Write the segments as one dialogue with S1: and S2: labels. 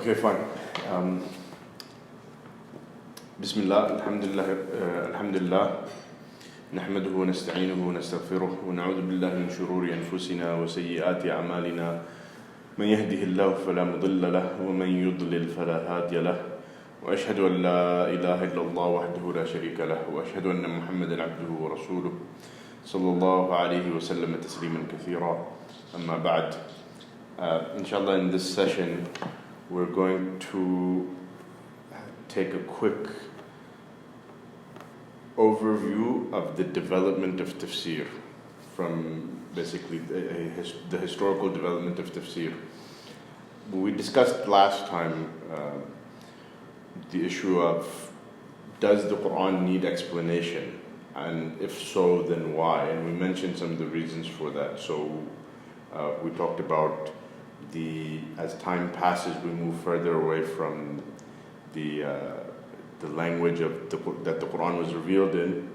S1: Okay, fine. Bismillah, alhamdulillah, نحمده ونستعينه ونستغفره ونعوذ بالله من شرور أنفسنا وسيئات أعمالنا من يهده الله فلا مضل له ومن يضلل فلا هادي له وأشهد أن لا إله إلا الله وحده لا شريك له وأشهد أن محمدا عبده ورسوله صلى الله عليه وسلم تسليما كثيرا أما بعد. Inshallah, in this session we're going to take a quick overview of the development of tafsir, from basically the historical development of tafsir. We discussed last time the issue of, does the Quran need explanation, and if so, then why? And we mentioned some of the reasons for that. So we talked about as time passes, we move further away from the language that the Quran was revealed in.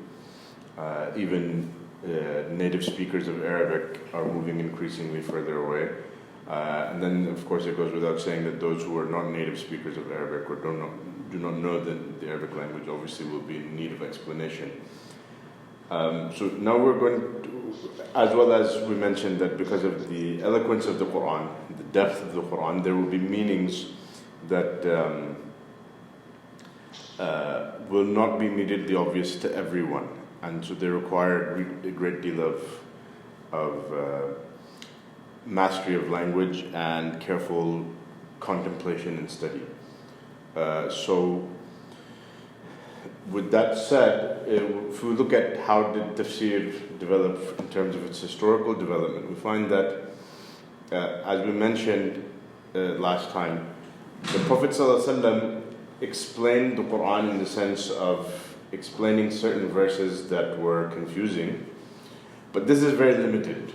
S1: Even native speakers of Arabic are moving increasingly further away. And then, of course, it goes without saying that those who are not native speakers of Arabic or do not know the Arabic language obviously will be in need of explanation. So now we're going to, as well as we mentioned that because of the eloquence of the Quran, the depth of the Quran, there will be meanings that will not be immediately obvious to everyone, and so they require a great deal of mastery of language and careful contemplation and study. So with that said, if we look at how did tafsir develop in terms of its historical development, we find that, as we mentioned last time, the Prophet ﷺ explained the Quran in the sense of explaining certain verses that were confusing, but this is very limited.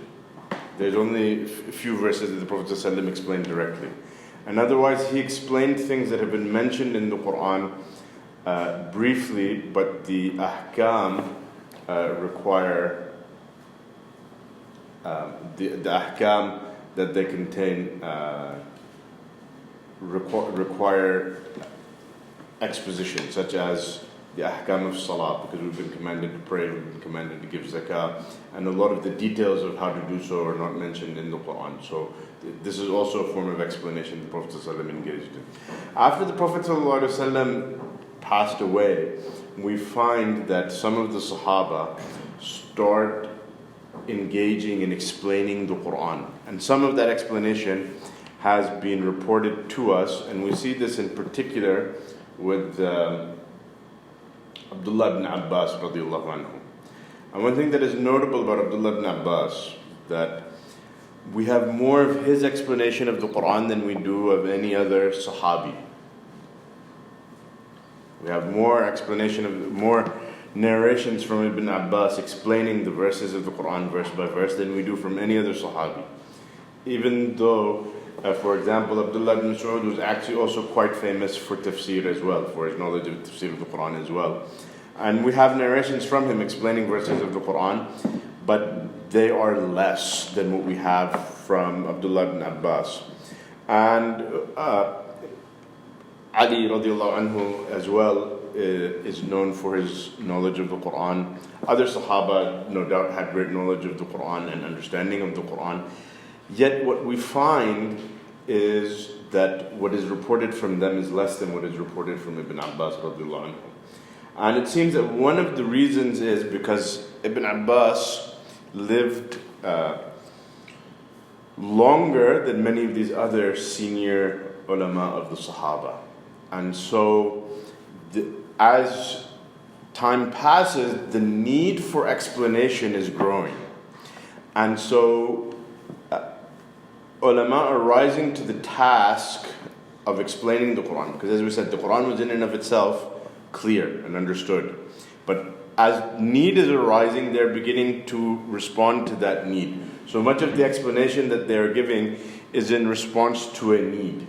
S1: There's only a few verses that the Prophet ﷺ explained directly. And otherwise, he explained things that have been mentioned in the Quran briefly, but the ahkam require the ahkam that they contain require exposition, such as the ahkam of salah, because we've been commanded to pray, we've been commanded to give zakah, and a lot of the details of how to do so are not mentioned in the Quran. So this is also a form of explanation the Prophet ﷺ engaged in. After the Prophet ﷺ passed away, we find that some of the Sahaba start engaging in explaining the Quran, and some of that explanation has been reported to us, and we see this in particular with Abdullah ibn Abbas radiallahu anhu. And one thing that is notable about Abdullah ibn Abbas, that we have more of his explanation of the Quran than we do of any other Sahabi. We have more narrations from Ibn Abbas explaining the verses of the Quran verse by verse than we do from any other Sahabi. Even though, for example, Abdullah ibn Mas'ud was actually also quite famous for tafsir as well, for his knowledge of tafsir of the Quran as well. And we have narrations from him explaining verses of the Quran, but they are less than what we have from Abdullah ibn Abbas. And Ali radiallahu anhu as well is known for his knowledge of the Quran. Other Sahaba no doubt had great knowledge of the Quran and understanding of the Quran. Yet what we find is that what is reported from them is less than what is reported from Ibn Abbas radiallahu anhu. And it seems that one of the reasons is because Ibn Abbas lived longer than many of these other senior ulama of the Sahaba. And so as time passes, the need for explanation is growing. And so ulama are rising to the task of explaining the Quran. Because as we said, the Quran was in and of itself clear and understood. But as need is arising, they're beginning to respond to that need. So much of the explanation that they're giving is in response to a need.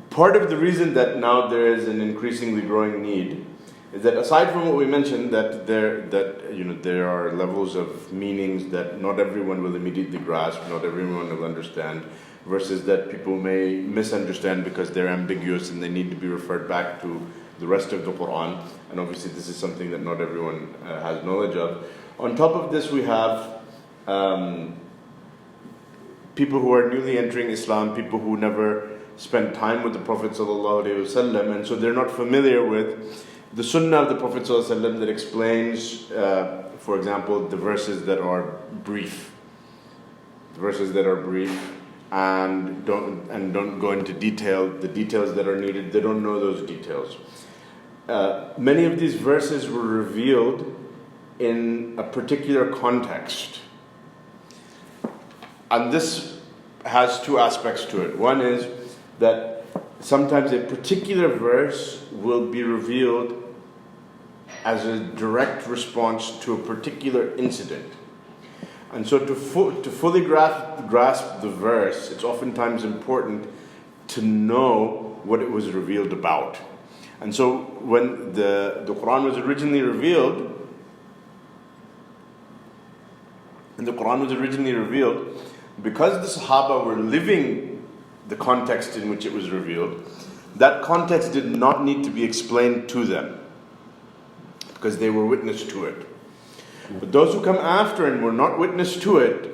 S1: Part of the reason that now there is an increasingly growing need is that, aside from what we mentioned, that there are levels of meanings that not everyone will immediately grasp, not everyone will understand, verses that people may misunderstand because they're ambiguous and they need to be referred back to the rest of the Quran. And obviously this is something that not everyone has knowledge of. On top of this, we have people who are newly entering Islam, people who never spent time with the Prophet ﷺ, and so they're not familiar with the Sunnah of the Prophet ﷺ that explains, for example, the verses that are brief. The verses that are brief and don't go into detail, the details that are needed, they don't know those details. Many of these verses were revealed in a particular context. And this has two aspects to it. One is that sometimes a particular verse will be revealed as a direct response to a particular incident. And so to fully grasp the verse, it's oftentimes important to know what it was revealed about. And so when the Quran was originally revealed, because the Sahaba were living the context in which it was revealed, that context did not need to be explained to them because they were witness to it. But those who come after and were not witness to it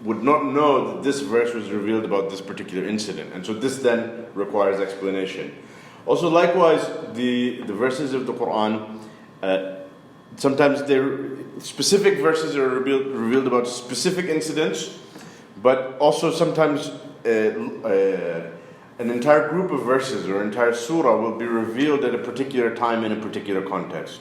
S1: would not know that this verse was revealed about this particular incident. And so this then requires explanation. Also likewise, the verses of the Quran, sometimes specific verses are revealed about specific incidents, but also sometimes an entire group of verses or entire surah will be revealed at a particular time in a particular context.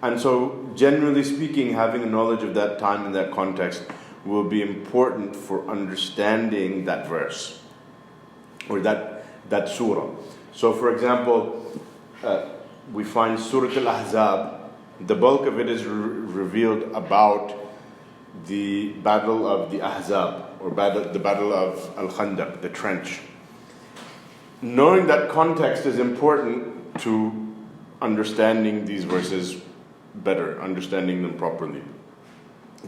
S1: And so, generally speaking, having a knowledge of that time and that context will be important for understanding that verse or that surah. So, for example, we find Surah Al-Ahzab, the bulk of it is revealed about the battle of the Ahzab, or the battle of Al-Khandaq, the trench. Knowing that context is important to understanding these verses better, understanding them properly.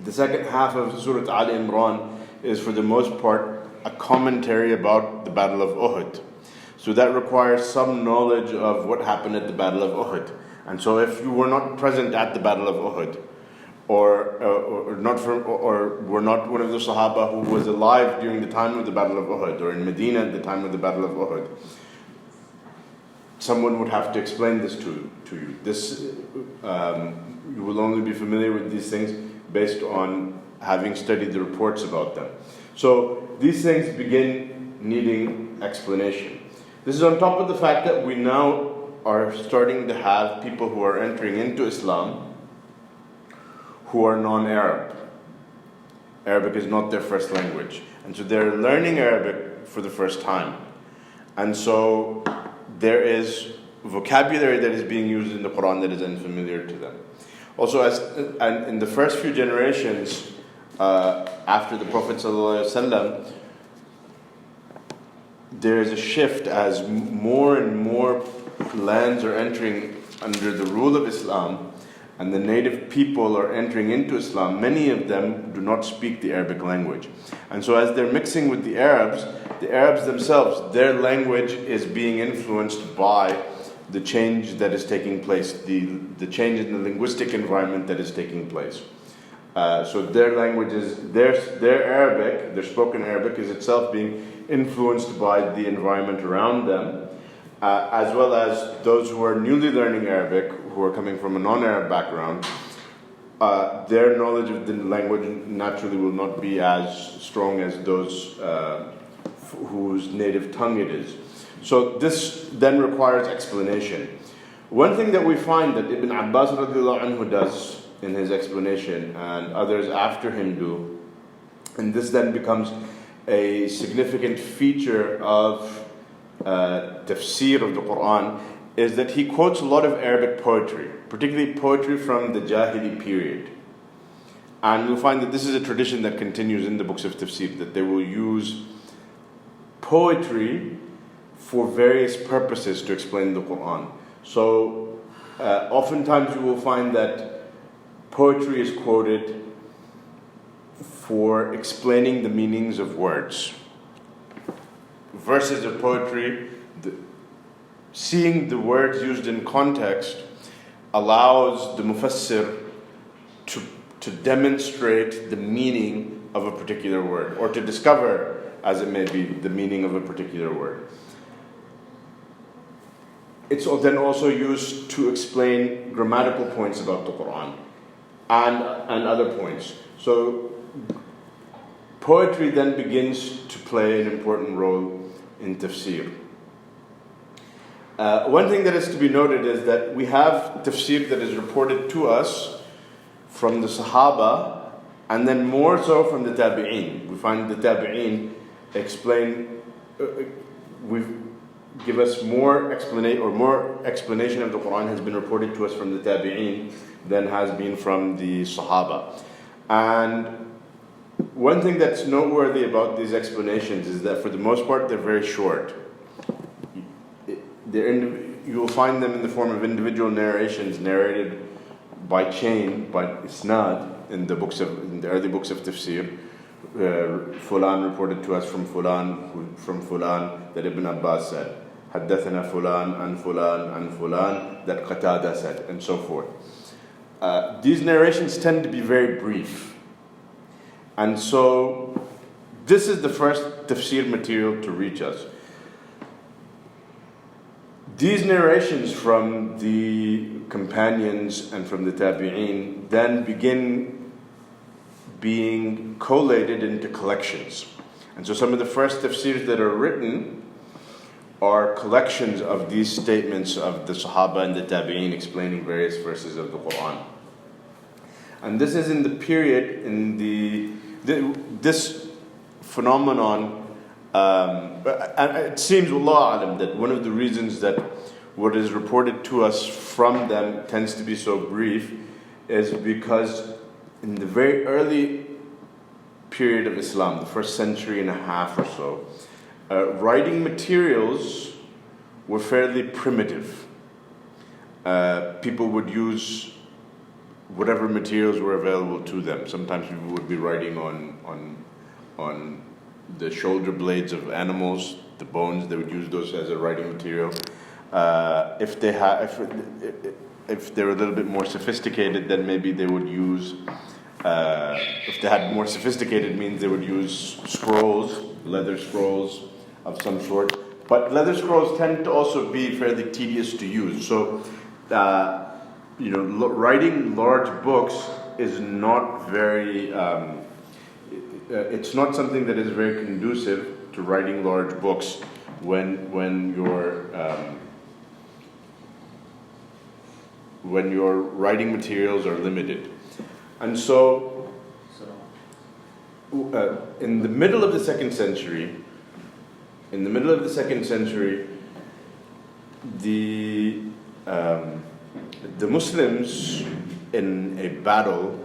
S1: The second half of Surah Al Imran is for the most part a commentary about the Battle of Uhud. So that requires some knowledge of what happened at the Battle of Uhud. And so if you were not present at the Battle of Uhud, or were not one of the Sahaba who was alive during the time of the Battle of Uhud, or in Medina at the time of the Battle of Uhud, someone would have to explain this to you. This you will only be familiar with these things based on having studied the reports about them. So these things begin needing explanation. This is on top of the fact that we now are starting to have people who are entering into Islam who are non-Arab. Arabic is not their first language. And so they're learning Arabic for the first time. And so there is vocabulary that is being used in the Quran that is unfamiliar to them. Also, and in the first few generations after the Prophet ﷺ, there is a shift as more and more lands are entering under the rule of Islam, and the native people are entering into Islam. Many of them do not speak the Arabic language. And so as they're mixing with the Arabs themselves, their language is being influenced by the change that is taking place, the change in the linguistic environment that is taking place. So their language is, their Arabic, their spoken Arabic is itself being influenced by the environment around them, as well as those who are newly learning Arabic, who are coming from a non-Arab background. Their knowledge of the language naturally will not be as strong as those whose native tongue it is. So this then requires explanation. One thing that we find that Ibn Abbas radiallahu anhu does in his explanation, and others after him do, and this then becomes a significant feature of tafsir of the Quran, is that he quotes a lot of Arabic poetry, particularly poetry from the Jahili period. And you'll find that this is a tradition that continues in the books of tafsir, that they will use poetry for various purposes to explain the Quran. So oftentimes you will find that poetry is quoted for explaining the meanings of words. verses of poetry, seeing the words used in context allows the mufassir to demonstrate the meaning of a particular word, or to discover, as it may be, the meaning of a particular word. It's then also used to explain grammatical points about the Quran and other points. So poetry then begins to play an important role in tafsir. One thing that is to be noted is that we have tafsir that is reported to us from the Sahaba, and then more so from the Tabi'een. We find the Tabi'een give us more explanation of the Quran has been reported to us from the Tabi'een than has been from the Sahaba. And one thing that's noteworthy about these explanations is that for the most part they're very short. You will find them in the form of individual narrations narrated by chain, by isnad, in the early books of tafsir. Fulan reported to us from Fulan that Ibn Abbas said. Haddathana Fulan and Fulan and Fulan that Qatada said, and so forth. These narrations tend to be very brief. And so this is the first tafsir material to reach us. These narrations from the companions and from the tabi'een then begin being collated into collections. And so some of the first tafsirs that are written are collections of these statements of the Sahaba and the tabi'een explaining various verses of the Qur'an. And this is in the period, this phenomenon, and it seems, wallahu alam, that one of the reasons that what is reported to us from them tends to be so brief is because in the very early period of Islam, the first century and a half or so, writing materials were fairly primitive. People would use whatever materials were available to them. Sometimes people would be writing on the shoulder blades of animals, the bones. They would use those as a writing material. If they were a little bit more sophisticated, then maybe they would use. If they had more sophisticated means, they would use scrolls, leather scrolls of some sort. But leather scrolls tend to also be fairly tedious to use. So, writing large books is not very. It's not something that is very conducive to writing large books when your writing materials are limited. And so, in the middle of the second century, the Muslims in a battle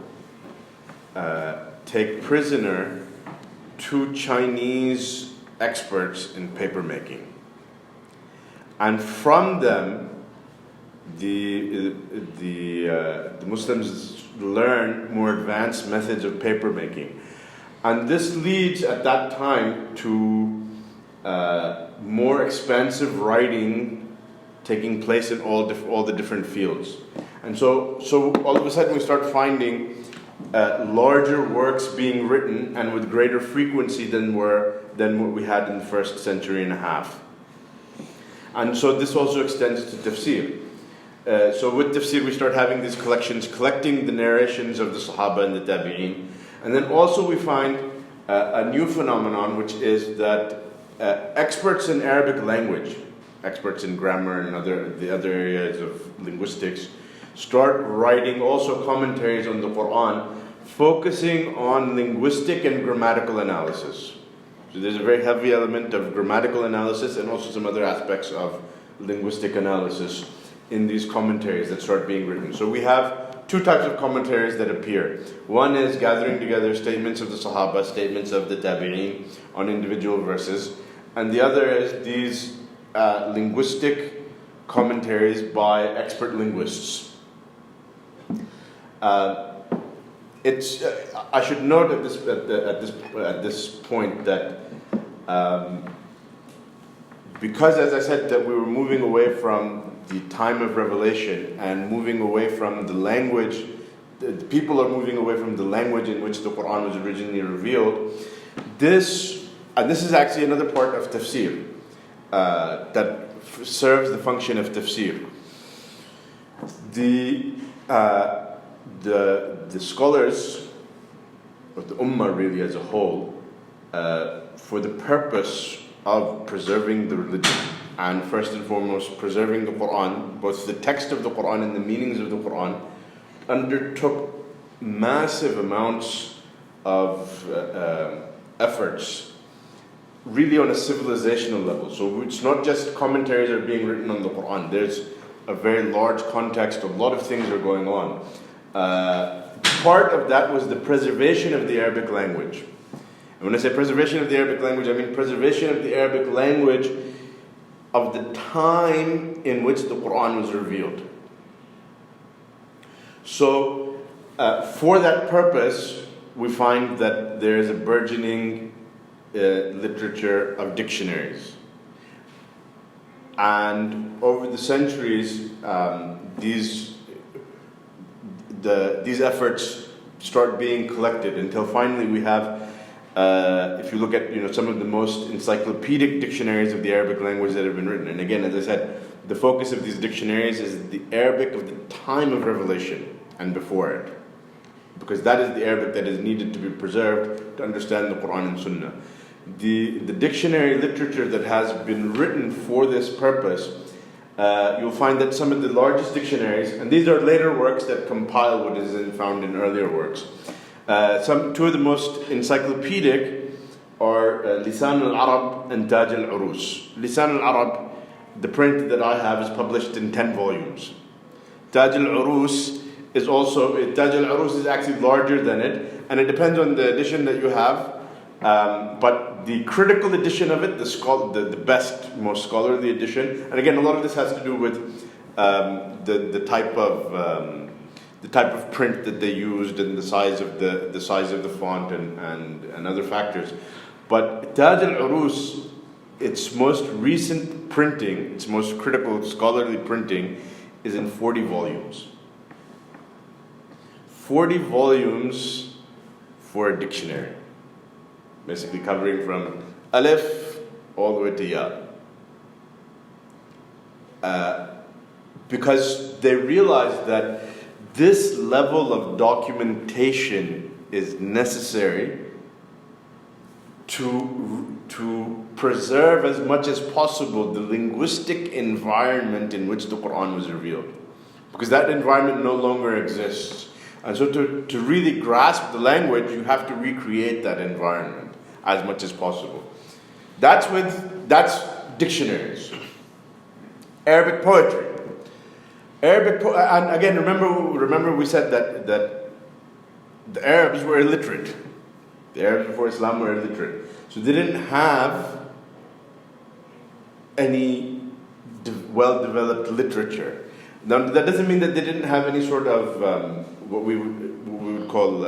S1: take prisoner two Chinese experts in papermaking, and from them the Muslims learn more advanced methods of papermaking, and this leads at that time to more expansive writing taking place in all the different fields. And so all of a sudden we start finding larger works being written, and with greater frequency than what we had in the first century and a half. And so this also extends to tafsir. So with tafsir we start having these collections, collecting the narrations of the Sahaba and the Tabi'een. And then also we find a new phenomenon, which is that experts in Arabic language, experts in grammar and the other areas of linguistics, start writing also commentaries on the Quran, focusing on linguistic and grammatical analysis. So there's a very heavy element of grammatical analysis and also some other aspects of linguistic analysis in these commentaries that start being written. So we have two types of commentaries that appear. One is gathering together statements of the Sahaba, statements of the Tabi'een on individual verses, and the other is these linguistic commentaries by expert linguists. I should note at this point that because, as I said, that we were moving away from the time of revelation and moving away from the language, the people are moving away from the language in which the Quran was originally revealed. This is actually another part of tafsir that serves the function of tafsir. The scholars of the ummah really as a whole, for the purpose of preserving the religion and first and foremost preserving the Quran, both the text of the Quran and the meanings of the Quran, undertook massive amounts of efforts, really on a civilizational level. So it's not just commentaries are being written on the Quran. There's a very large context. A lot of things are going on. Part of that was the preservation of the Arabic language. And when I say preservation of the Arabic language, I mean preservation of the Arabic language of the time in which the Quran was revealed. So, for that purpose, we find that there is a burgeoning literature of dictionaries. And over the centuries, these efforts start being collected until finally we have, if you look at some of the most encyclopedic dictionaries of the Arabic language that have been written. And again, as I said, the focus of these dictionaries is the Arabic of the time of revelation and before it, because that is the Arabic that is needed to be preserved to understand the Quran and Sunnah. The dictionary literature that has been written for this purpose, you'll find that some of the largest dictionaries, and these are later works that compile what is found in earlier works. Two of the most encyclopedic are Lisan al-Arab and Taj al-Urus. Lisan al-Arab, the print that I have, is published in 10 volumes. Taj al-Urus Taj al-Urus is actually larger than it, and it depends on the edition that you have. But the critical edition of it, the best, most scholarly edition, and again, a lot of this has to do with the type of print that they used and the size of the font and other factors. But Taj al-Urus, its most recent printing, its most critical scholarly printing, is in 40 volumes. 40 volumes for a dictionary, basically covering from Alif all the way to Ya. Because they realized that this level of documentation is necessary to preserve as much as possible the linguistic environment in which the Quran was revealed. Because that environment no longer exists. And so to really grasp the language, you have to recreate that environment as much as possible. That's dictionaries. Arabic poetry. And again, remember we said that the Arabs were illiterate. The Arabs before Islam were illiterate. So they didn't have any well-developed literature. Now, that doesn't mean that they didn't have any sort of what we would call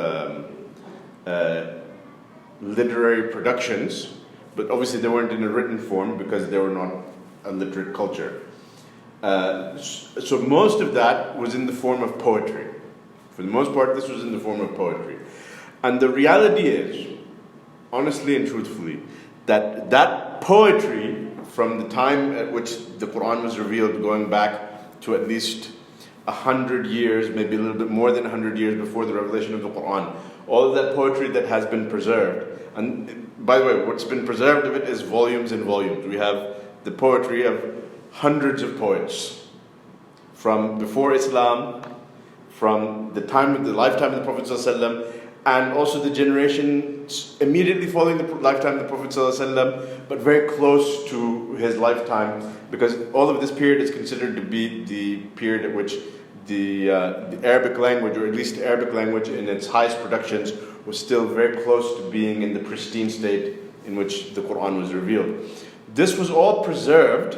S1: literary productions, but obviously they weren't in a written form because they were not a literate culture. So most of that was in the form of poetry. For the most part, this was in the form of poetry. And the reality is, honestly and truthfully, that poetry, from the time at which the Quran was revealed, going back to at least 100 years, maybe a little bit more than 100 years before the revelation of the Quran, all of that poetry that has been preserved, and by the way, what's been preserved of it is volumes and volumes. We have the poetry of hundreds of poets from before Islam, from the lifetime of the Prophet ﷺ, and also the generations immediately following the lifetime of the Prophet ﷺ, but very close to his lifetime, because all of this period is considered to be the period at which the Arabic language, or at least the Arabic language in its highest productions, was still very close to being in the pristine state in which the Quran was revealed. This was all preserved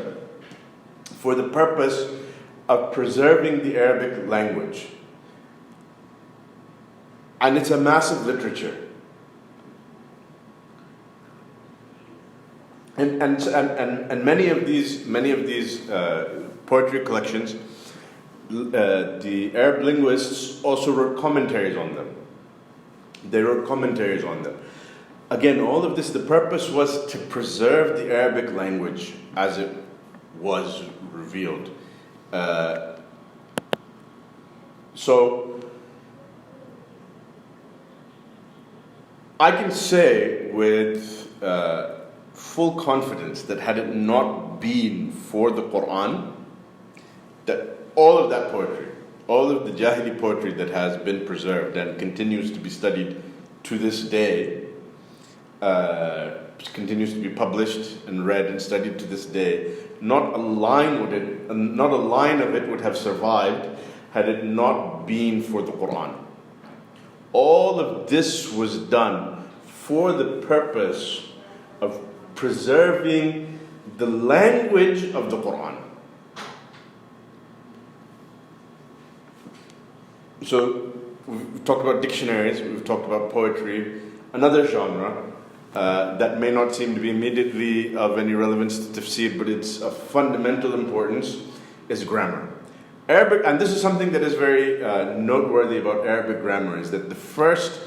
S1: for the purpose of preserving the Arabic language. And it's a massive literature. And many of these poetry collections, the Arab linguists also wrote commentaries on them. They wrote commentaries on them. Again, all of this, the purpose was to preserve the Arabic language as it was revealed. So I can say with full confidence that had it not been for the Qur'an, that all of that poetry, all of the Jahili poetry that has been preserved and continues to be studied to this day, continues to be published and read and studied to this day, not a line of it would have survived had it not been for the Qur'an. All of this was done for the purpose of preserving the language of the Qur'an. So we've talked about dictionaries, we've talked about poetry. Another genre that may not seem to be immediately of any relevance to tafsir, but it's of fundamental importance, is grammar. Arabic, and this is something that is very noteworthy about Arabic grammar, is that the first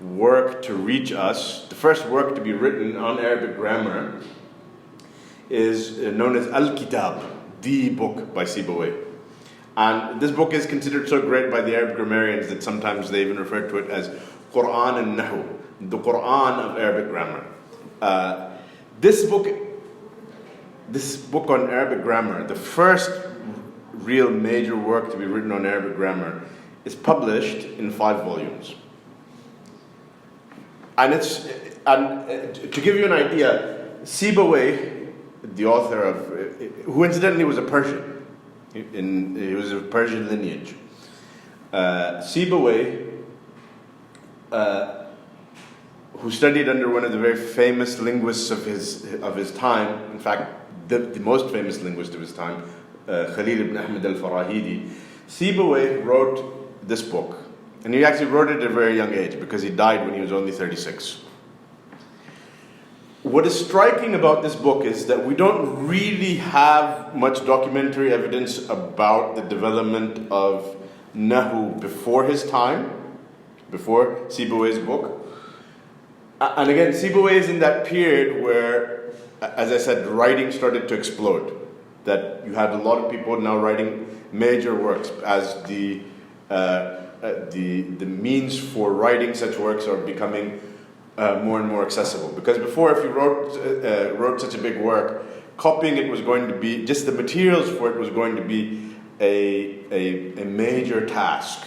S1: work to reach us, the first work to be written on Arabic grammar, is known as al-Kitab, the book by Sibawayh. And this book is considered so great by the Arab grammarians that sometimes they even refer to it as Qur'an and Nahu, the Qur'an of Arabic grammar. This book on Arabic grammar, the first real major work to be written on Arabic grammar, is published in 5 volumes. And to give you an idea, Sibawayh, the author of, who incidentally was a Persian, he was of Persian lineage. Sibawayh, who studied under one of the very famous linguists of his time, in fact, the most famous linguist of his time, Khalil ibn Ahmed al-Farahidi, Sibawayh wrote this book. And he actually wrote it at a very young age because he died when he was only 36. What is striking about this book is that we don't really have much documentary evidence about the development of Nahu before his time, before Sibawayh's book. And again, Sibawayh is in that period where, as I said, writing started to explode. That you had a lot of people now writing major works as the means for writing such works are becoming more and more accessible. Because before, if you wrote such a big work, copying it was going to be, just the materials for it was going to be a major task.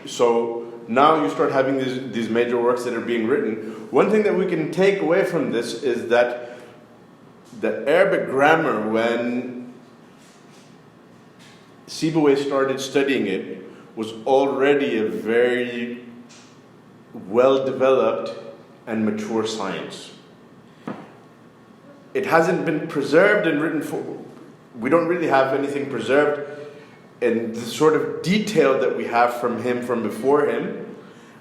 S1: So now you start having these major works that are being written. One thing that we can take away from this is that the Arabic grammar, when Sibawayh started studying it, was already a very well-developed and mature science. It hasn't been preserved and written for. We don't really have anything preserved in the sort of detail that we have from him from before him.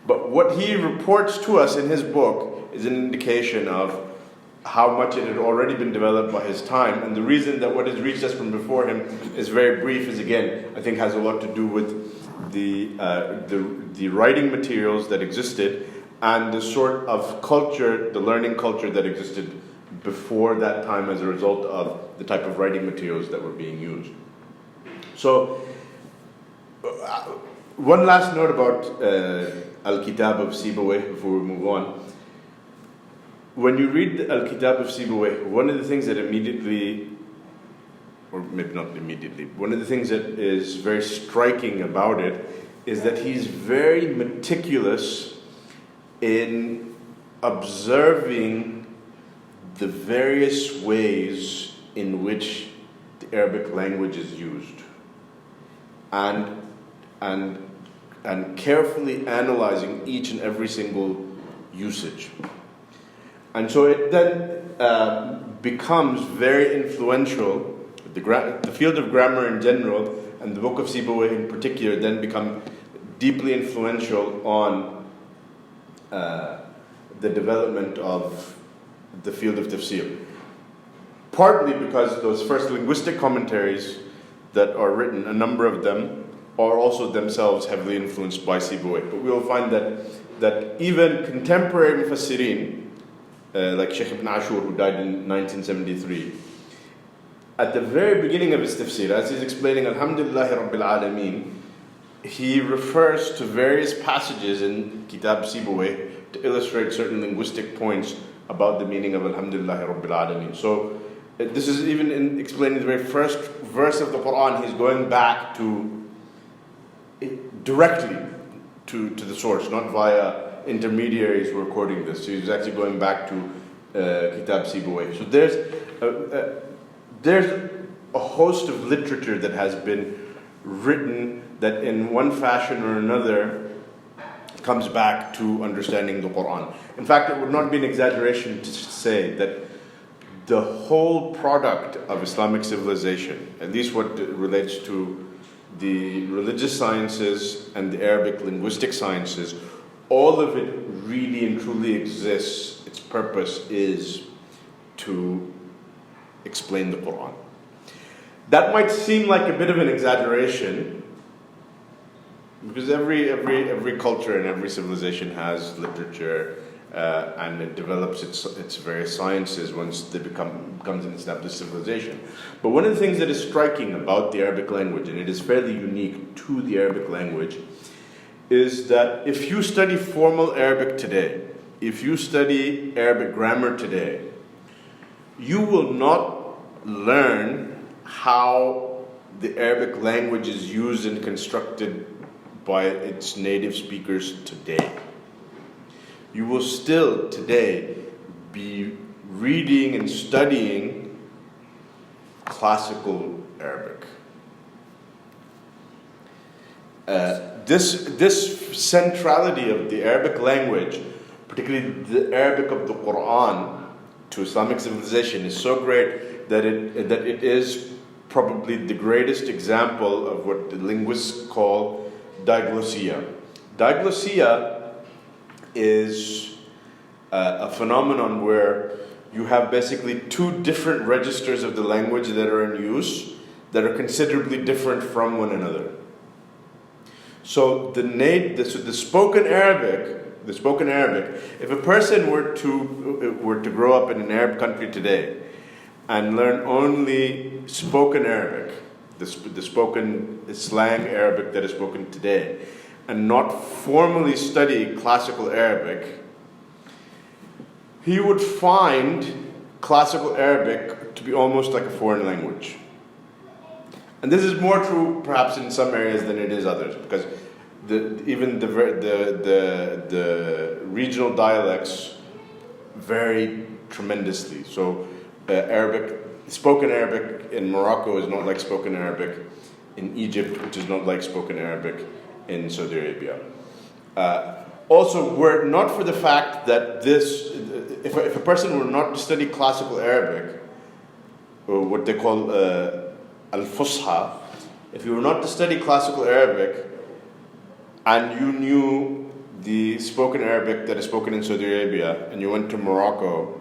S1: But what he reports to us in his book is an indication of how much it had already been developed by his time. And the reason that what has reached us from before him is very brief is, again, I think has a lot to do with the writing materials that existed and the sort of culture, the learning culture that existed before that time as a result of the type of writing materials that were being used. So, one last note about Al-Kitab of Sibawayh before we move on. When you read Al-Kitab of Sibawayh, one of the things that immediately, or maybe not immediately, one of the things that is very striking about it is that he's very meticulous in observing the various ways in which the Arabic language is used, and carefully analyzing each and every single usage. And so it then becomes very influential. The field of grammar in general and the book of Sibawayh in particular then become deeply influential on the development of the field of tafsir. Partly because those first linguistic commentaries that are written, a number of them are also themselves heavily influenced by Sibawayh. But we will find that even contemporary mufassirin, like Sheikh Ibn Ashur, who died in 1973, at the very beginning of his tafsir, as he's explaining Alhamdulillahi Rabbil Alameen, he refers to various passages in Kitab Sibawayh to illustrate certain linguistic points about the meaning of Alhamdulillahi Rabbil Alameen. So this is even in explaining the very first verse of the Quran, he's going back to directly to the source, not via intermediaries who are quoting this. So he's actually going back to Kitab Sibawayh. So there's a host of literature that has been written that in one fashion or another comes back to understanding the Quran. In fact, it would not be an exaggeration to say that the whole product of Islamic civilization, at least what relates to the religious sciences and the Arabic linguistic sciences, all of it really and truly exists. Its purpose is to explain the Quran. That might seem like a bit of an exaggeration, because every culture and every civilization has literature, and it develops its various sciences once they becomes an established civilization. But one of the things that is striking about the Arabic language, and it is fairly unique to the Arabic language, is that if you study formal Arabic today, if you study Arabic grammar today, you will not learn how the Arabic language is used and constructed by its native speakers today. You will still today be reading and studying classical Arabic. This centrality of the Arabic language, particularly the Arabic of the Quran, to Islamic civilization is so great that it is probably the greatest example of what the linguists call diglossia. Diglossia is a phenomenon where you have basically two different registers of the language that are in use that are considerably different from one another. So the spoken Arabic, if a person were to grow up in an Arab country today and learn only spoken Arabic, the spoken slang Arabic that is spoken today, and not formally study classical Arabic, he would find classical Arabic to be almost like a foreign language. And this is more true perhaps in some areas than it is others, because even the regional dialects vary tremendously. So spoken Arabic in Morocco is not like spoken Arabic in Egypt, which is not like spoken Arabic in Saudi Arabia. Also, were it not for the fact that if a person were not to study classical Arabic, or what they call al-Fusha, if you were not to study classical Arabic and you knew the spoken Arabic that is spoken in Saudi Arabia and you went to Morocco,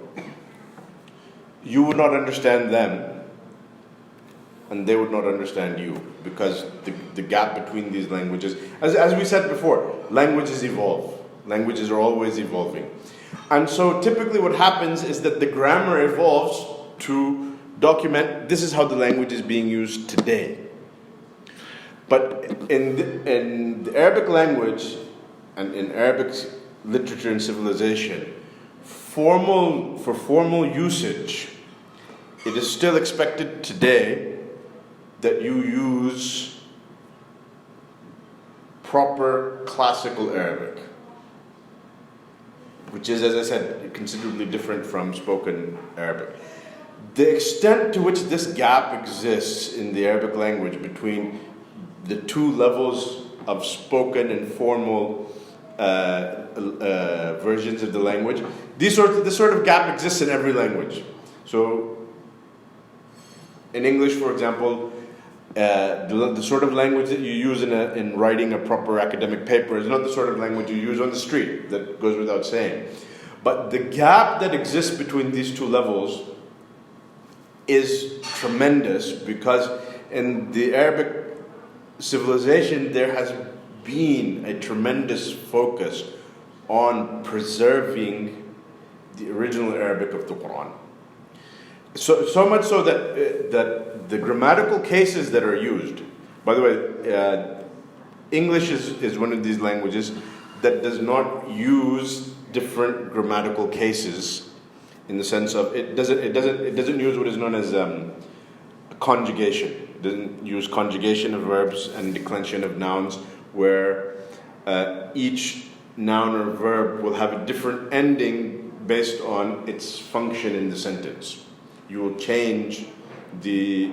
S1: you would not understand them and they would not understand you, because the gap between these languages, as we said before, languages evolve. Languages are always evolving. And so typically what happens is that the grammar evolves to document this is how the language is being used today. But in the Arabic language and in Arabic literature and civilization, for formal usage, it is still expected today that you use proper classical Arabic, which is, as I said, considerably different from spoken Arabic. The extent to which this gap exists in the Arabic language between the two levels of spoken and formal versions of the language, this sort of gap exists in every language. So, in English, for example, the sort of language that you use in writing a proper academic paper is not the sort of language you use on the street. That goes without saying. But the gap that exists between these two levels is tremendous, because in the Arabic civilization there has been a tremendous focus on preserving the original Arabic of the Quran. So much so that the grammatical cases that are used, by the way, English is one of these languages that does not use different grammatical cases, in the sense of it doesn't use what is known as conjugation. It doesn't use conjugation of verbs and declension of nouns, where each noun or verb will have a different ending based on its function in the sentence. You will change the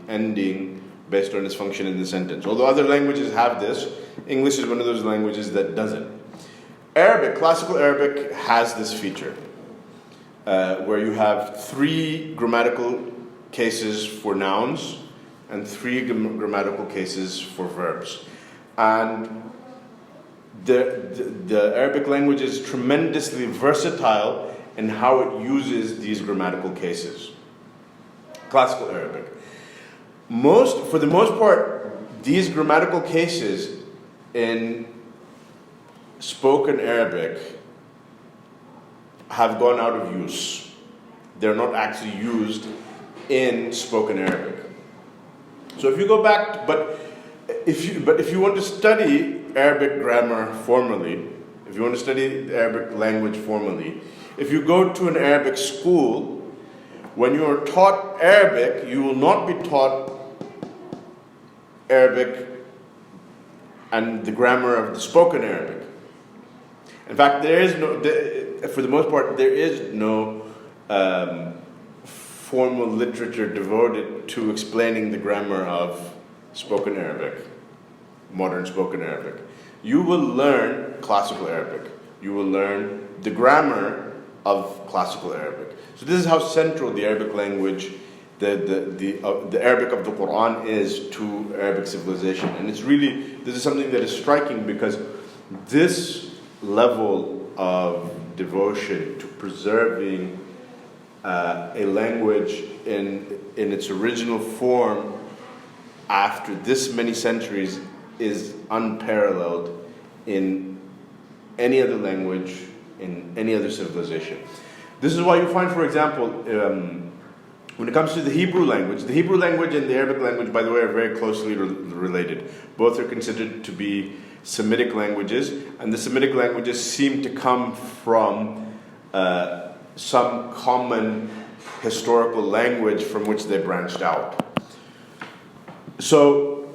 S1: ending based on its function in the sentence. Although other languages have this, English is one of those languages that doesn't. Arabic, classical Arabic, has this feature, where you have 3 grammatical cases for nouns and 3 grammatical cases for verbs. And the Arabic language is tremendously versatile in how it uses these grammatical cases. Classical Arabic. For the most part, these grammatical cases in spoken Arabic have gone out of use. They're not actually used in spoken Arabic. So if you go back, but if you want to study Arabic grammar formally, if you want to study the Arabic language formally, if you go to an Arabic school, when you are taught Arabic, you will not be taught Arabic and the grammar of the spoken Arabic. In fact, for the most part, there is no formal literature devoted to explaining the grammar of spoken Arabic, modern spoken Arabic. You will learn classical Arabic. You will learn the grammar of classical Arabic. So this is how central the Arabic language, the Arabic of the Quran is to Arabic civilization. And this is something that is striking, because this level of devotion to preserving a language in its original form after this many centuries is unparalleled in any other language, in any other civilization. This is why you find, for example, when it comes to the Hebrew language and the Arabic language, by the way, are very closely related. Both are considered to be Semitic languages, and the Semitic languages seem to come from some common historical language from which they branched out. So,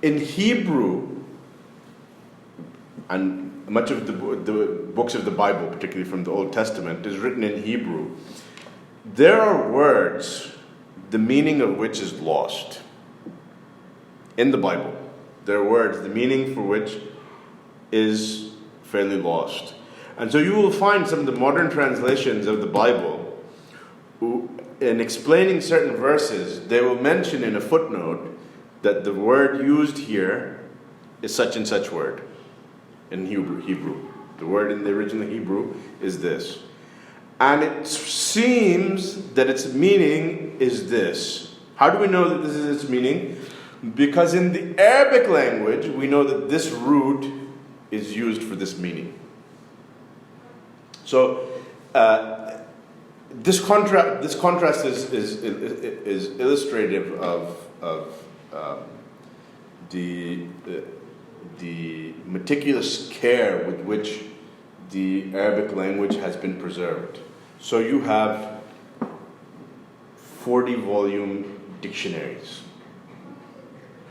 S1: in Hebrew, and much of the books of the Bible, particularly from the Old Testament, is written in Hebrew. There are words, the meaning of which is lost. In the Bible, there are words, the meaning for which is fairly lost. And so you will find some of the modern translations of the Bible, in explaining certain verses, they will mention in a footnote that the word used here is such and such word. In Hebrew. The word in the original Hebrew is this. And it seems that its meaning is this. How do we know that this is its meaning? Because in the Arabic language, we know that this root is used for this meaning. So, this contrast is illustrative of the meticulous care with which the Arabic language has been preserved. So you have 40-volume dictionaries.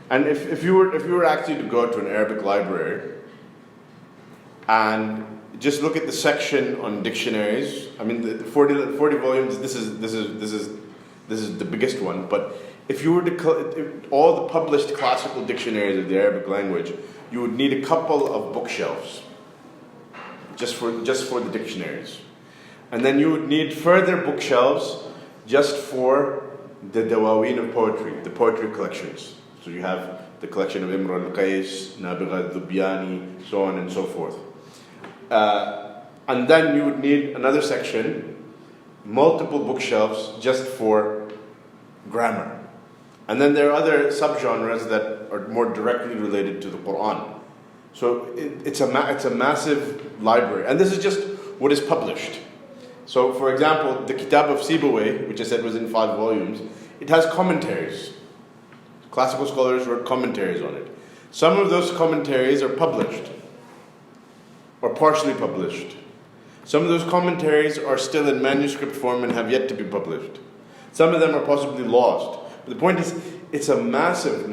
S1: And if you were actually to go to an Arabic library and just look at the section on dictionaries, I mean the 40 volumes, this is the biggest one, but if you were to all the published classical dictionaries of the Arabic language, you would need a couple of bookshelves just for the dictionaries. And then you would need further bookshelves just for the dawaween of poetry, the poetry collections. So you have the collection of Imr al-Qais, Nabigha al-Dhubyani, so on and so forth. And then you would need another section, multiple bookshelves just for grammar. And then there are other subgenres that are more directly related to the Quran. So it's a massive library. And this is just what is published. So for example, the Kitab of Sibawayh, which I said was in 5 volumes, it has commentaries. Classical scholars wrote commentaries on it. Some of those commentaries are published, or partially published. Some of those commentaries are still in manuscript form and have yet to be published. Some of them are possibly lost. But the point is, it's a massive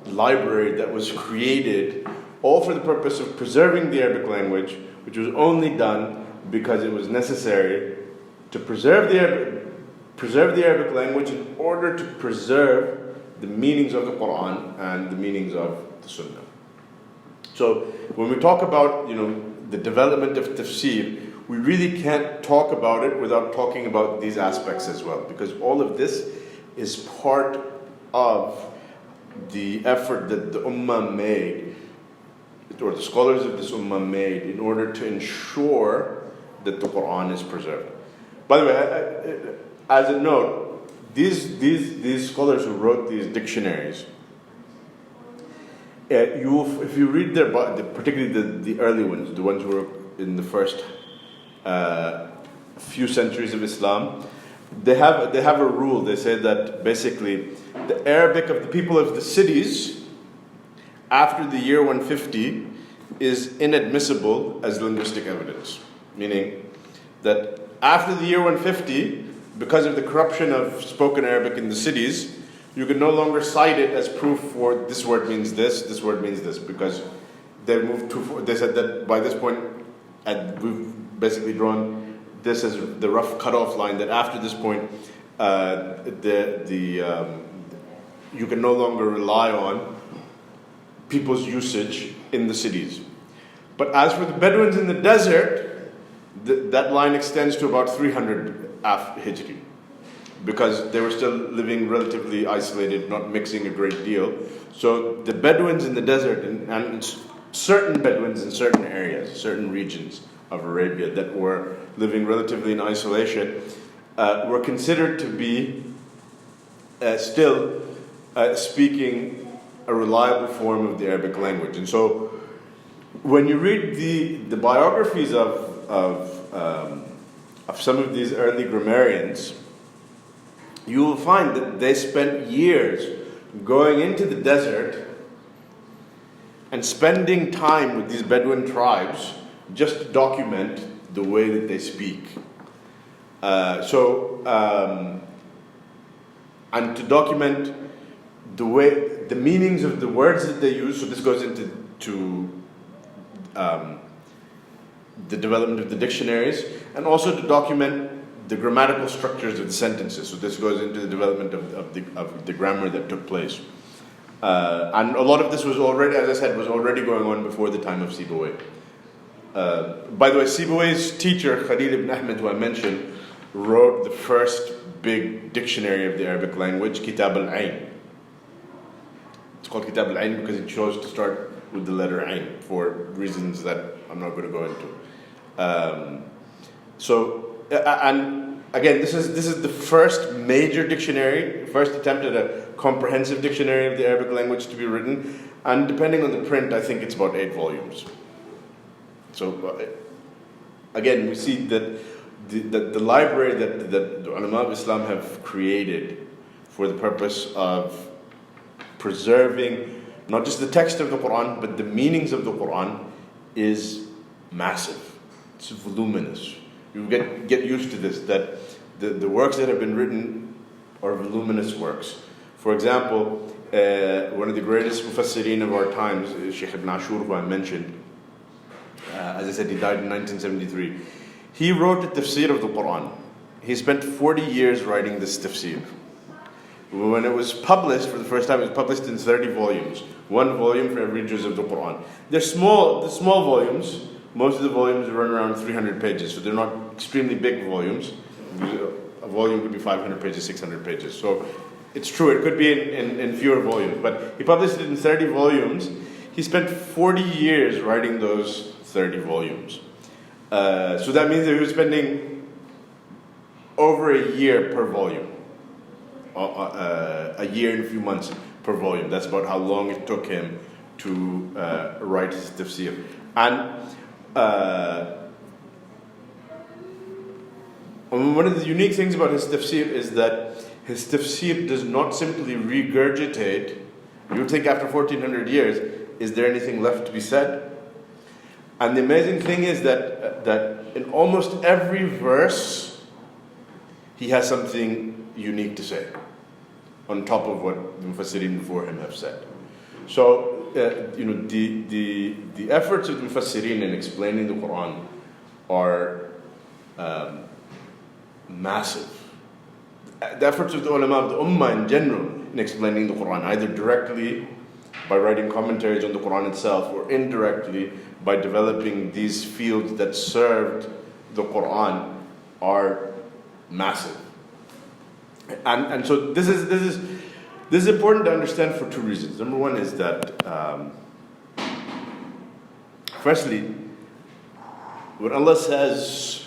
S1: library that was created all for the purpose of preserving the Arabic language, which was only done because it was necessary to preserve the Arabic language in order to preserve the meanings of the Quran and the meanings of the Sunnah. So when we talk about the development of tafsir, we really can't talk about it without talking about these aspects as well, because all of this is part of the effort that the Ummah made, or the scholars of this Ummah made, in order to ensure that the Quran is preserved. By the way, as a note, these scholars who wrote these dictionaries, if you read their, particularly the early ones, the ones who were in the first few centuries of Islam, they have a rule. They say that basically the Arabic of the people of the cities after the year 150 is inadmissible as linguistic evidence. Meaning that after the year 150, because of the corruption of spoken Arabic in the cities, you can no longer cite it as proof for this word means this word means this, because they moved too far. They said that by this point, we've basically drawn this as the rough cutoff line, that after this point, you can no longer rely on people's usage in the cities. But as for the Bedouins in the desert, that line extends to about 300 after Hijri, because they were still living relatively isolated, not mixing a great deal. So the Bedouins in the desert, and certain Bedouins in certain areas, certain regions of Arabia that were living relatively in isolation, were considered to be still speaking a reliable form of the Arabic language. And so when you read the biographies of some of these early grammarians, you will find that they spent years going into the desert and spending time with these Bedouin tribes just to document the way that they speak. And to document the meanings of the words that they use. So this goes into the development of the dictionaries, and also to document the grammatical structures of the sentences. So this goes into the development of the grammar that took place. And a lot of this was already, as I said, was already going on before the time of Sibawayh. By the way, Sibawayh's teacher, Khalil ibn Ahmed, who I mentioned, wrote the first big dictionary of the Arabic language, Kitab al-Ain. It's called Kitab al-Ain because it chose to start with the letter Ain for reasons that I'm not going to go into. And again, this is the first major dictionary, first attempt at a comprehensive dictionary of the Arabic language to be written, and depending on the print, I think it's about 8 volumes. So again, we see that the library that the ulama of Islam have created for the purpose of preserving not just the text of the Quran, but the meanings of the Quran is massive. It's voluminous. You get used to this, that the works that have been written are voluminous works. For example, one of the greatest mufassirin of our times, Sheikh ibn Ashur, who I mentioned, as I said, he died in 1973. He wrote the Tafsir of the Quran. He spent 40 years writing this Tafsir. When it was published for the first time, it was published in 30 volumes. 1 volume for every juz of the Quran. They're small volumes. Most of the volumes run around 300 pages, so they're not extremely big volumes. A volume could be 500 pages, 600 pages. So it's true, it could be in fewer volumes. But he published it in 30 volumes. he spent 40 years writing those 30 volumes. So that means that he was spending over a year per volume. A year and a few months per volume. That's about how long it took him to write his tafsir. And one of the unique things about his tafsir is that his tafsir does not simply regurgitate. You would think after 1400 years, is there anything left to be said? And the amazing thing is that in almost every verse, he has something unique to say, on top of what the Mufassirin before him have said. So, the efforts of the Mufassirin in explaining the Quran are massive. The efforts of the ulama of the ummah in general in explaining the Quran, either directly by writing commentaries on the Quran itself, or indirectly by developing these fields that served the Quran, are massive. And so this is important to understand for two reasons. Number one is that, firstly, when Allah says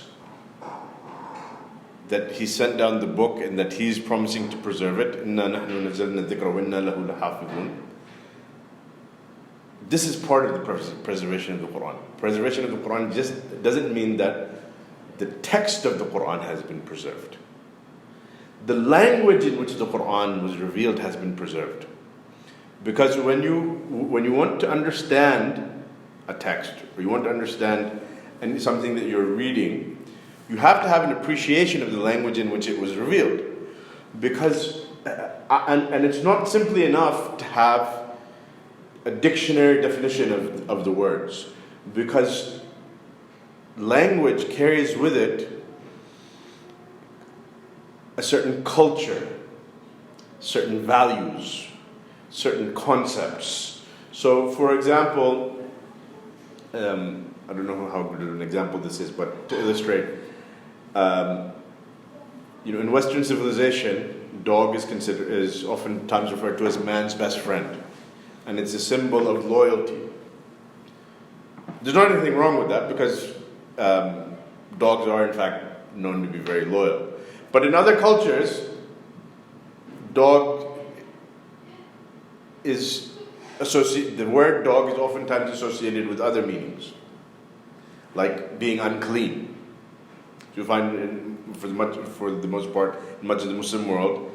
S1: that He sent down the book and that He's promising to preserve it, إِنَّا نَحْنُ نَزَّلْنَا الذِّكْرَ وَإِنَّا لَهُ لَحَافِظُونَ, this is part of the preservation of the Quran. Preservation of the Quran just doesn't mean that the text of the Quran has been preserved. The language in which the Quran was revealed has been preserved. Because when you want to understand a text, or you want to understand something that you're reading, you have to have an appreciation of the language in which it was revealed. Because, and it's not simply enough to have a dictionary definition of the words, because language carries with it a certain culture, certain values, certain concepts. So, for example, I don't know how good an example this is, but to illustrate, in Western civilization, dog is oftentimes referred to as man's best friend, and it's a symbol of loyalty. There's not anything wrong with that, because dogs are in fact known to be very loyal. But in other cultures, the word dog is oftentimes associated with other meanings, like being unclean. You find for the most part, in much of the Muslim world,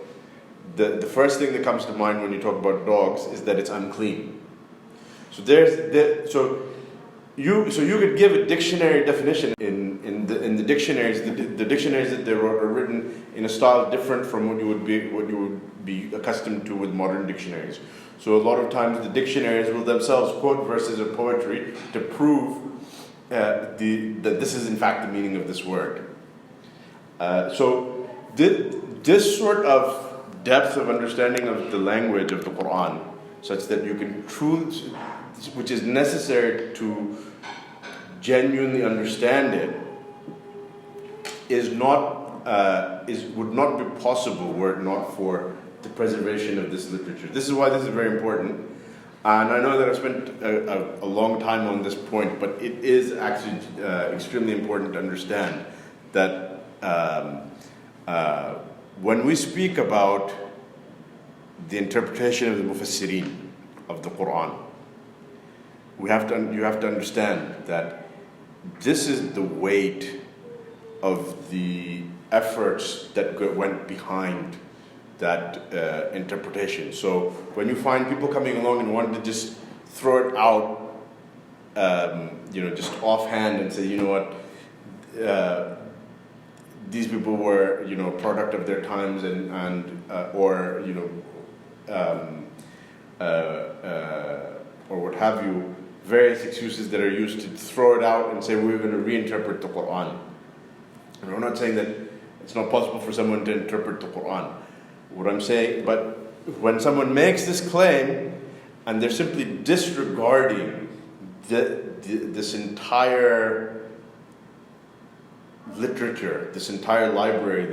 S1: the first thing that comes to mind when you talk about dogs is that it's unclean. So you could give a dictionary definition in the dictionaries. The dictionaries that they wrote are written in a style different from what you would be accustomed to with modern dictionaries. So a lot of times the dictionaries will themselves quote verses of poetry to prove that this is in fact the meaning of this word. So this sort of depth of understanding of the language of the Quran, such that you can truly, which is necessary to genuinely understand it, would not be possible were it not for the preservation of this literature. This is why this is very important. And I know that I've spent a long time on this point, but it is actually extremely important to understand that when we speak about the interpretation of the Mufassirin of the Quran, you have to understand that this is the weight of the efforts that went behind that interpretation. So when you find people coming along and wanting to just throw it out, just offhand and say, these people were, product of their times or what have you, various excuses that are used to throw it out and say we're going to reinterpret the Quran. And we're not saying that it's not possible for someone to interpret the Quran. What I'm saying, but when someone makes this claim and they're simply disregarding this entire literature, this entire library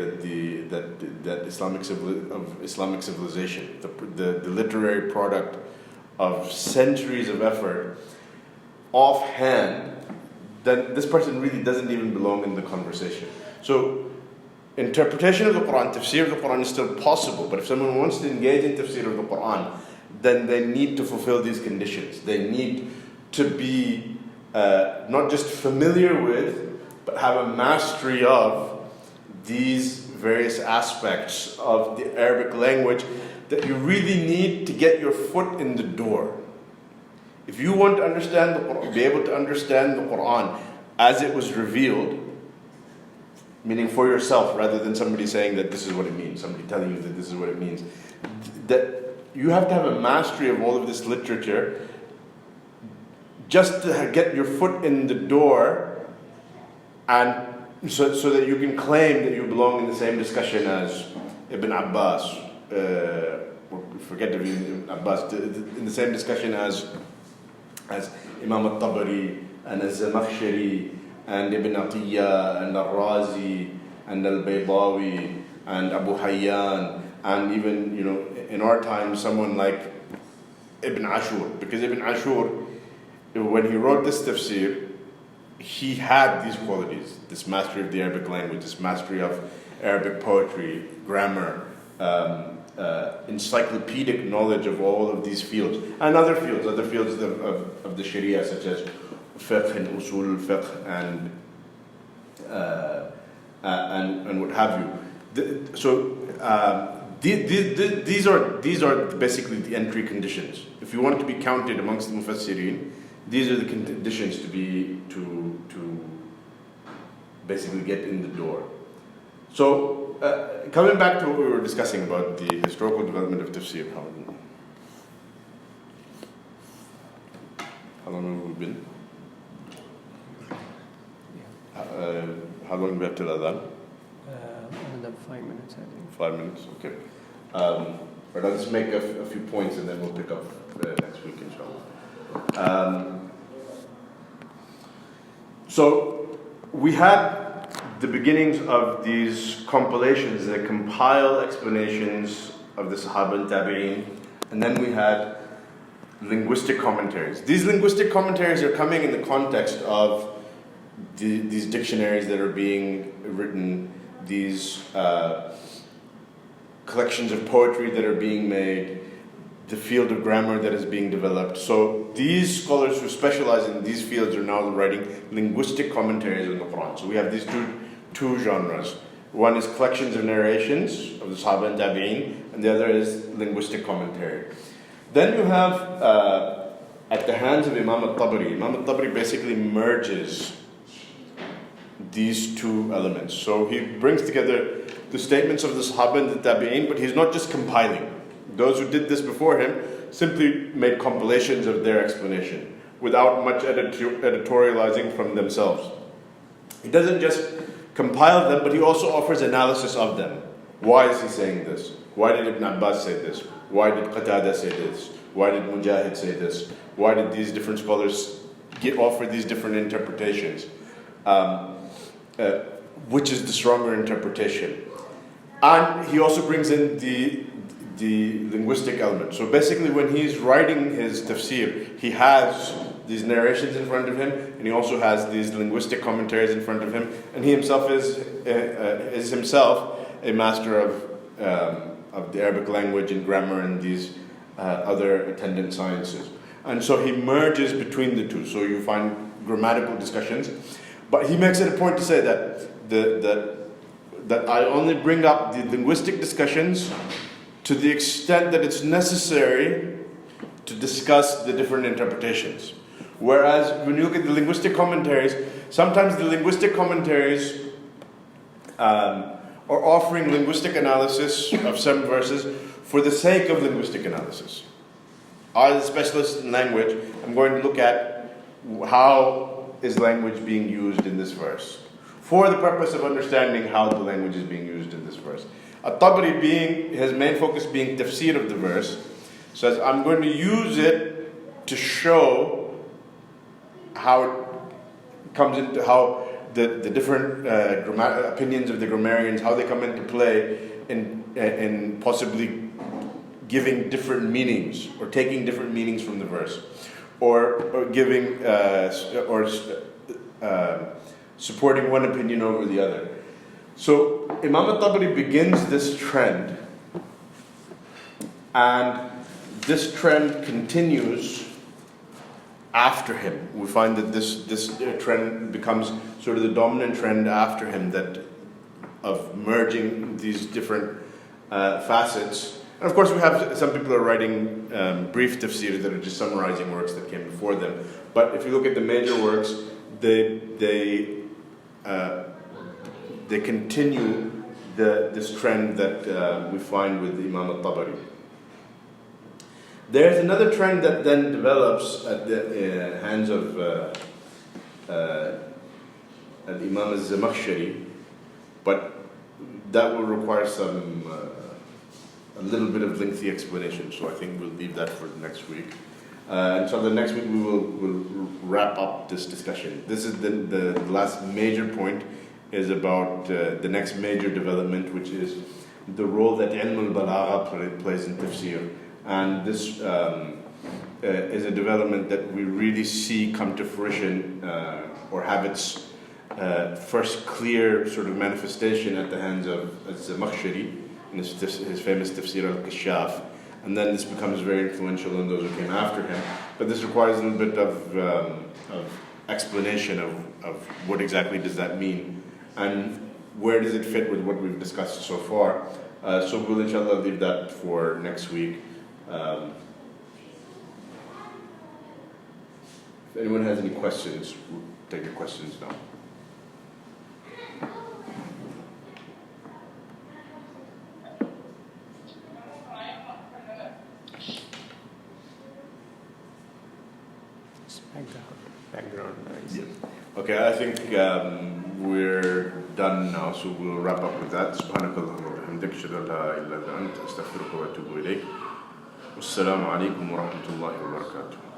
S1: that Islamic civilization, the literary product of centuries of effort offhand, then this person really doesn't even belong in the conversation. So interpretation of the Quran, tafsir of the Quran is still possible, but if someone wants to engage in tafsir of the Quran, then they need to fulfill these conditions. They need to be not just familiar with, but have a mastery of these various aspects of the Arabic language that you really need to get your foot in the door. If you want to understand the Quran, be able to understand the Quran as it was revealed, meaning for yourself rather than somebody saying that this is what it means, somebody telling you that this is what it means, that you have to have a mastery of all of this literature just to get your foot in the door, and so that you can claim that you belong in the same discussion as Ibn Abbas, forget Ibn Abbas, in the same discussion as Imam al-Tabari and al-Zamakhshari and Ibn Atiyya and al-Razi and al-Baydawi and Abu Hayyan, and even, in our time, someone like Ibn Ashur. Because Ibn Ashur, when he wrote this tafsir, he had these qualities: this mastery of the Arabic language, this mastery of Arabic poetry, grammar, encyclopedic knowledge of all of these fields, and other fields of the Sharia, such as fiqh and usul fiqh and what have you. These are basically the entry conditions. If you want to be counted amongst the mufassirin, these are the conditions to basically get in the door. So, coming back to what we were discussing about the historical development of tafsir, how long have we been? How long do we have till Adhan?
S2: Another 5 minutes, I think.
S1: 5 minutes, okay. But I'll just make a few points and then we'll pick up next week, inshallah. So we had the beginnings of these compilations that compile explanations of the Sahaba and Tabi'een, and then we had linguistic commentaries. These linguistic commentaries are coming in the context of these dictionaries that are being written, these collections of poetry that are being made, the field of grammar that is being developed. So these scholars who specialize in these fields are now writing linguistic commentaries on the Quran. So we have these two genres. One is collections of narrations of the Sahaba and Tabi'een, and the other is linguistic commentary. Then you have, at the hands of Imam al-Tabari, Imam al-Tabari basically merges these two elements. So he brings together the statements of the Sahaba and the Tabi'een, but he's not just compiling. Those who did this before him simply made compilations of their explanation without much editorializing from themselves. He doesn't just compile them, but he also offers analysis of them. Why is he saying this? Why did Ibn Abbas say this? Why did Qatada say this? Why did Mujahid say this? Why did these different scholars offer these different interpretations? Which is the stronger interpretation? And he also brings in the linguistic element. So basically, when he's writing his tafsir, he has these narrations in front of him, and he also has these linguistic commentaries in front of him, and he himself is himself a master of the Arabic language and grammar and these other attendant sciences. And so he merges between the two. So you find grammatical discussions, but he makes it a point to say that I only bring up the linguistic discussions to the extent that it's necessary to discuss the different interpretations. Whereas when you look at the linguistic commentaries, sometimes the linguistic commentaries are offering linguistic analysis of some verses for the sake of linguistic analysis. I, as a specialist in language, I'm going to look at how is language being used in this verse, for the purpose of understanding how the language is being used in this verse. At-Tabari, his main focus being tafsir of the verse, says, I'm going to use it to show how it comes into, how the different opinions of the grammarians, how they come into play in possibly giving different meanings or taking different meanings from the verse, or giving supporting one opinion over the other. So Imam al-Tabari begins this trend, and this trend continues after him. We find that this trend becomes sort of the dominant trend after him, that of merging these different facets. And of course, we have some people are writing brief tafsir that are just summarizing works that came before them. But if you look at the major works, they continue this trend that we find with Imam al-Tabari. There's another trend that then develops at the hands of Imam al-Zamakhshari, but that will require a little bit of lengthy explanation, so I think we'll leave that for next week. And so the next week we'll wrap up this discussion. This is the last major point, is about the next major development, which is the role that ilm al-balagha plays in tafsir. And this is a development that we really see come to fruition or have its first clear sort of manifestation at the hands of Zamakhshari in his famous Tafsir al-Kashaf, and then this becomes very influential in those who came after him. But this requires a little bit of explanation of what exactly does that mean, and where does it fit with what we've discussed so far. So we'll inshallah leave that for next week. If anyone has any questions, we'll take your questions now.
S2: Background noise.
S1: Yes. Okay, I think we're done now, so we'll wrap up with that. سبحانك اللهم وبحمدك أشهد أن لا إله إلا أنت أستغفرك وأتوب إليك. والسلام عليكم ورحمة الله وبركاته.